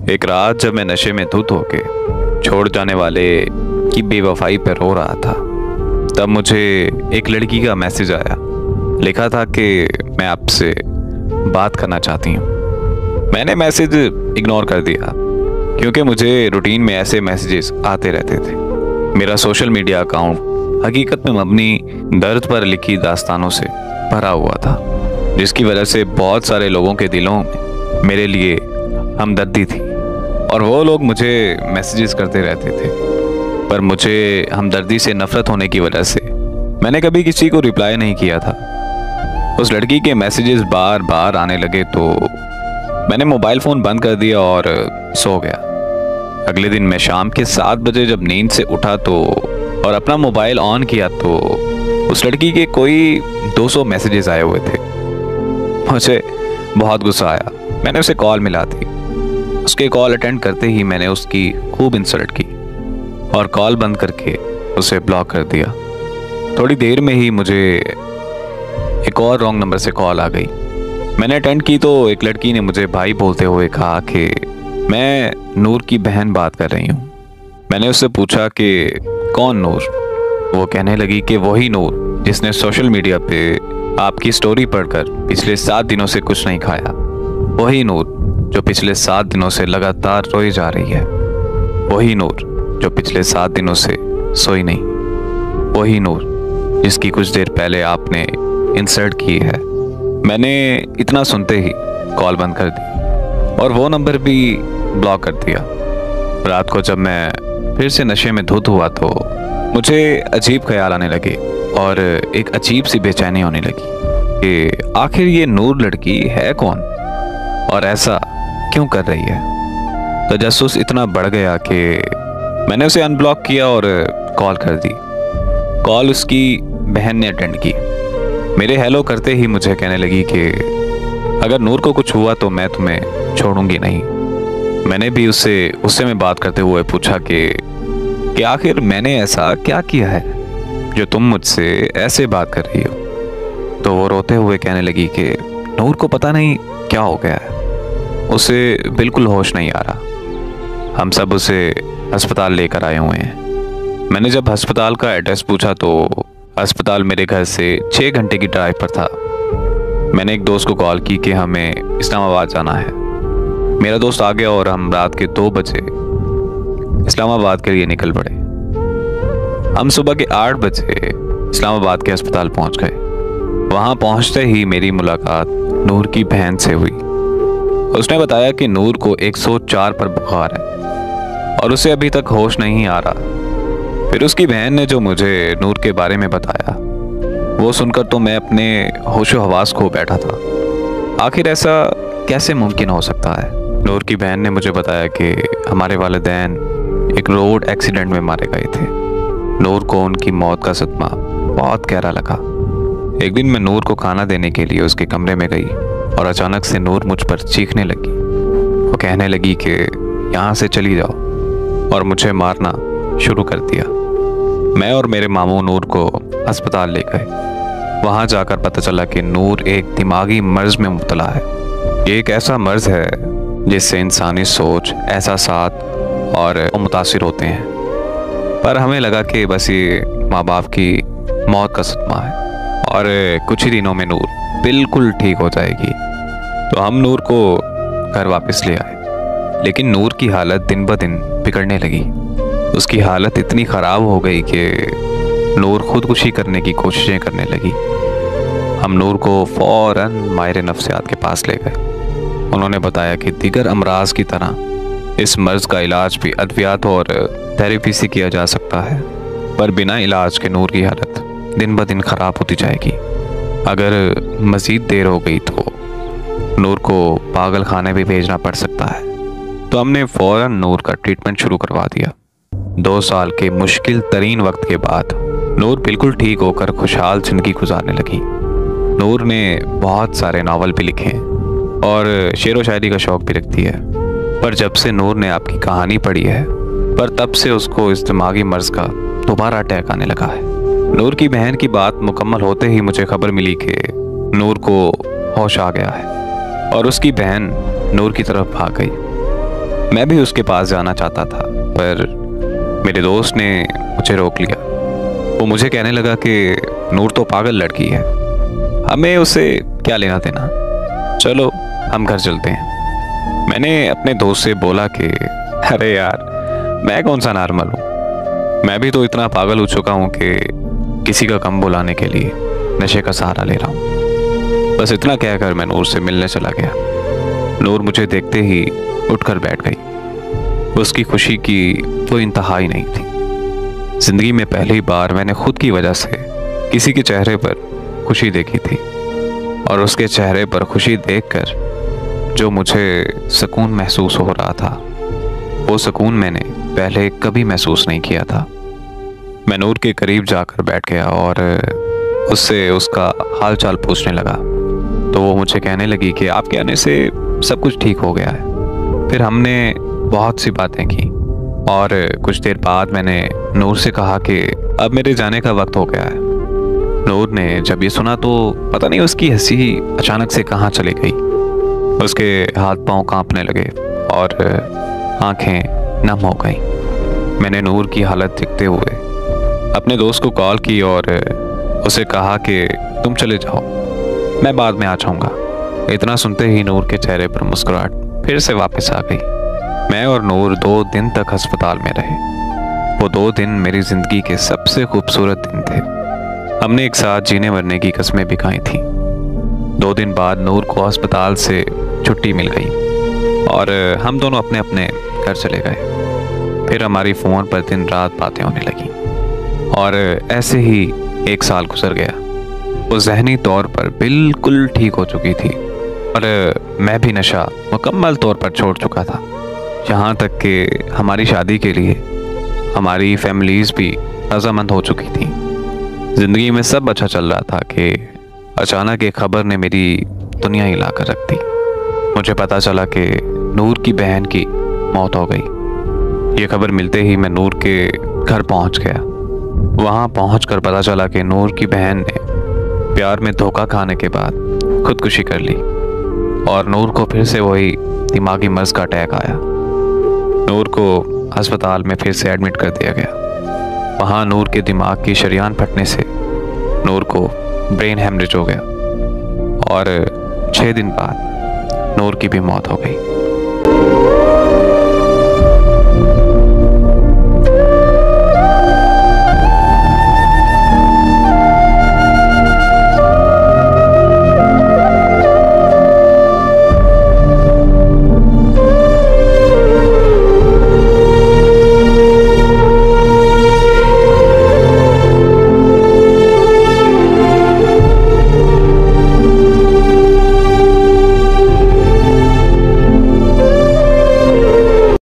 एक रात जब मैं नशे में धुत होके छोड़ जाने वाले की बेवफाई पर रो रहा था, तब मुझे एक लड़की का मैसेज आया। लिखा था कि मैं आपसे बात करना चाहती हूँ। मैंने मैसेज इग्नोर कर दिया क्योंकि मुझे रूटीन में ऐसे मैसेजेस आते रहते थे। मेरा सोशल मीडिया अकाउंट हकीकत में मबनी दर्द पर लिखी दास्तानों से भरा हुआ था, जिसकी वजह से बहुत सारे लोगों के दिलों में मेरे लिए हमदर्दी थी और वो लोग मुझे मैसेजेस करते रहते थे। पर मुझे हमदर्दी से नफरत होने की वजह से मैंने कभी किसी को रिप्लाई नहीं किया था। उस लड़की के मैसेजेस बार बार आने लगे तो मैंने मोबाइल फ़ोन बंद कर दिया और सो गया। अगले दिन मैं शाम के 7 बजे जब नींद से उठा तो और अपना मोबाइल ऑन किया तो उस लड़की के कोई 200 मैसेजेस आए हुए थे। मुझे बहुत गुस्सा आया। मैंने उसे कॉल मिला दी। उसके कॉल अटेंड करते ही मैंने उसकी खूब इंसल्ट की और कॉल बंद करके उसे ब्लॉक कर दिया। थोड़ी देर में ही मुझे एक और रॉन्ग नंबर से कॉल आ गई। मैंने अटेंड की तो एक लड़की ने मुझे भाई बोलते हुए कहा कि मैं नूर की बहन बात कर रही हूँ। मैंने उससे पूछा कि कौन नूर? वो कहने लगी कि वही नूर जिसने सोशल मीडिया पे आपकी स्टोरी पढ़कर पिछले 7 दिनों से कुछ नहीं खाया। वही नूर जो पिछले 7 दिनों से लगातार रोई जा रही है। वही नूर जो पिछले 7 दिनों से सोई नहीं। वही नूर जिसकी कुछ देर पहले आपने इंसल्ट की है। मैंने इतना सुनते ही कॉल बंद कर दी और वो नंबर भी ब्लॉक कर दिया। रात को जब मैं फिर से नशे में धुत हुआ तो मुझे अजीब ख्याल आने लगे और एक अजीब सी बेचैनी होने लगी कि आखिर ये नूर लड़की है कौन और ऐसा क्यों कर रही है। तजस्सुस इतना बढ़ गया कि मैंने उसे अनब्लॉक किया और कॉल कर दी। कॉल उसकी बहन ने अटेंड की। मेरे हेलो करते ही मुझे कहने लगी कि अगर नूर को कुछ हुआ तो मैं तुम्हें छोड़ूंगी नहीं। मैंने भी उससे गुस्से में बात करते हुए पूछा कि आखिर मैंने ऐसा क्या किया है जो तुम मुझसे ऐसे बात कर रही हो। तो वो रोते हुए कहने लगी कि नूर को पता नहीं क्या हो गया है, उसे बिल्कुल होश नहीं आ रहा। हम सब उसे अस्पताल लेकर आए हुए हैं। मैंने जब अस्पताल का एड्रेस पूछा तो अस्पताल मेरे घर से 6 घंटे की ड्राइव पर था। मैंने एक दोस्त को कॉल की कि हमें इस्लामाबाद जाना है। मेरा दोस्त आ गया और हम रात के 2 बजे इस्लामाबाद के लिए निकल पड़े। हम सुबह के 8 बजे इस्लामाबाद के अस्पताल पहुंच गए। वहां पहुंचते ही मेरी मुलाकात नूर की बहन से हुई। उसने बताया कि नूर को 104 पर बुखार है और उसे अभी तक होश नहीं आ रहा। फिर उसकी बहन ने जो मुझे नूर के बारे में बताया वो सुनकर तो मैं अपने होशो हवास खो बैठा था। आखिर ऐसा कैसे मुमकिन हो सकता है। नूर की बहन ने मुझे बताया कि हमारे वालिदैन एक रोड एक्सीडेंट में मारे गए थे। नूर को उनकी मौत का सदमा बहुत गहरा लगा। एक दिन मैं नूर को खाना देने के लिए उसके कमरे में गई और अचानक से नूर मुझ पर चीखने लगी। वो कहने लगी कि यहाँ से चली जाओ और मुझे मारना शुरू कर दिया। मैं और मेरे मामू नूर को अस्पताल ले गए। वहाँ जाकर पता चला कि नूर एक दिमागी मर्ज में मुब्तला है। ये एक ऐसा मर्ज है जिससे इंसानी सोच, एहसासात और मुतासिर होते हैं। पर हमें लगा कि बस ये माँ बाप की मौत का सदमा है और कुछ ही दिनों में नूर बिल्कुल ठीक हो जाएगी। तो हम नूर को घर वापस ले आए, लेकिन नूर की हालत दिन ब दिन बिगड़ने लगी। उसकी हालत इतनी ख़राब हो गई कि नूर खुदकुशी करने की कोशिशें करने लगी। हम नूर को फ़ौरन माहिर नफ्सियात के पास ले गए। उन्होंने बताया कि दीगर अमराज की तरह इस मर्ज़ का इलाज भी अद्वियात और थेरेपी से किया जा सकता है, पर बिना इलाज के नूर की हालत दिन ब दिन ख़राब होती जाएगी। अगर मज़ीद देर हो गई तो नूर को पागल खाने भी भेजना पड़ सकता है। तो हमने फ़ौरन नूर का ट्रीटमेंट शुरू करवा दिया। 2 साल के मुश्किल तरीन वक्त के बाद नूर बिल्कुल ठीक होकर खुशहाल ज़िंदगी गुजारने लगी। नूर ने बहुत सारे नावल भी लिखे हैं और शेर व शायरी का शौक़ भी रखती है। पर जब से नूर ने आपकी कहानी पढ़ी है, पर तब से उसको इस दिमागी मर्ज का दोबारा अटैक आने लगा है। नूर की बहन की बात मुकम्मल होते ही मुझे खबर मिली कि नूर को होश आ गया है और उसकी बहन नूर की तरफ भाग गई। मैं भी उसके पास जाना चाहता था, पर मेरे दोस्त ने मुझे रोक लिया। वो मुझे कहने लगा कि नूर तो पागल लड़की है, हमें उसे क्या लेना देना, चलो हम घर चलते हैं। मैंने अपने दोस्त से बोला कि अरे यार, मैं कौन सा नॉर्मल हूँ, मैं भी तो इतना पागल हो चुका हूँ कि किसी का कम बुलाने के लिए नशे का सहारा ले रहा हूँ। बस इतना कहकर मैं नूर से मिलने चला गया। नूर मुझे देखते ही उठकर बैठ गई। उसकी खुशी की कोई इंतहा ही नहीं थी। जिंदगी में पहली बार मैंने खुद की वजह से किसी के चेहरे पर खुशी देखी थी, और उसके चेहरे पर खुशी देखकर जो मुझे सुकून महसूस हो रहा था, वो सुकून मैंने पहले कभी महसूस नहीं किया था। मैं नूर के करीब जाकर बैठ गया और उससे उसका हाल चाल पूछने लगा, तो वो मुझे कहने लगी कि आपके आने से सब कुछ ठीक हो गया है। फिर हमने बहुत सी बातें की और कुछ देर बाद मैंने नूर से कहा कि अब मेरे जाने का वक्त हो गया है। नूर ने जब ये सुना तो पता नहीं उसकी हंसी अचानक से कहाँ चली गई। उसके हाथ पांव कांपने लगे और आंखें नम हो गईं। मैंने नूर की हालत देखते हुए अपने दोस्त को कॉल की और उसे कहा कि तुम चले जाओ, मैं बाद में आ जाऊंगा। इतना सुनते ही नूर के चेहरे पर मुस्कुराहट फिर से वापस आ गई। मैं और नूर 2 दिन तक अस्पताल में रहे। वो 2 दिन मेरी जिंदगी के सबसे खूबसूरत दिन थे। हमने एक साथ जीने मरने की कस्में भी खाई थी। 2 दिन बाद नूर को अस्पताल से छुट्टी मिल गई और हम दोनों अपने अपने घर चले गए। फिर हमारी फ़ोन पर दिन रात बातें होने लगी और ऐसे ही 1 साल गुजर गया। वो जहनी तौर पर बिल्कुल ठीक हो चुकी थी और मैं भी नशा मुकम्मल तौर पर छोड़ चुका था। यहाँ तक कि हमारी शादी के लिए हमारी फैमिलीज़ भी रजामंद हो चुकी थी। ज़िंदगी में सब अच्छा चल रहा था कि अचानक एक खबर ने मेरी दुनिया हिला कर रख दी। मुझे पता चला कि नूर की बहन की मौत हो गई। ये खबर मिलते ही मैं नूर के घर पहुंच गया। वहां पहुंचकर पता चला कि नूर की बहन ने प्यार में धोखा खाने के बाद खुदकुशी कर ली और नूर को फिर से वही दिमागी मर्ज का अटैक आया। नूर को अस्पताल में फिर से एडमिट कर दिया गया। वहां नूर के दिमाग की शरीयान फटने से नूर को ब्रेन हेमरेज हो गया और 6 दिन बाद नूर की भी मौत हो गई।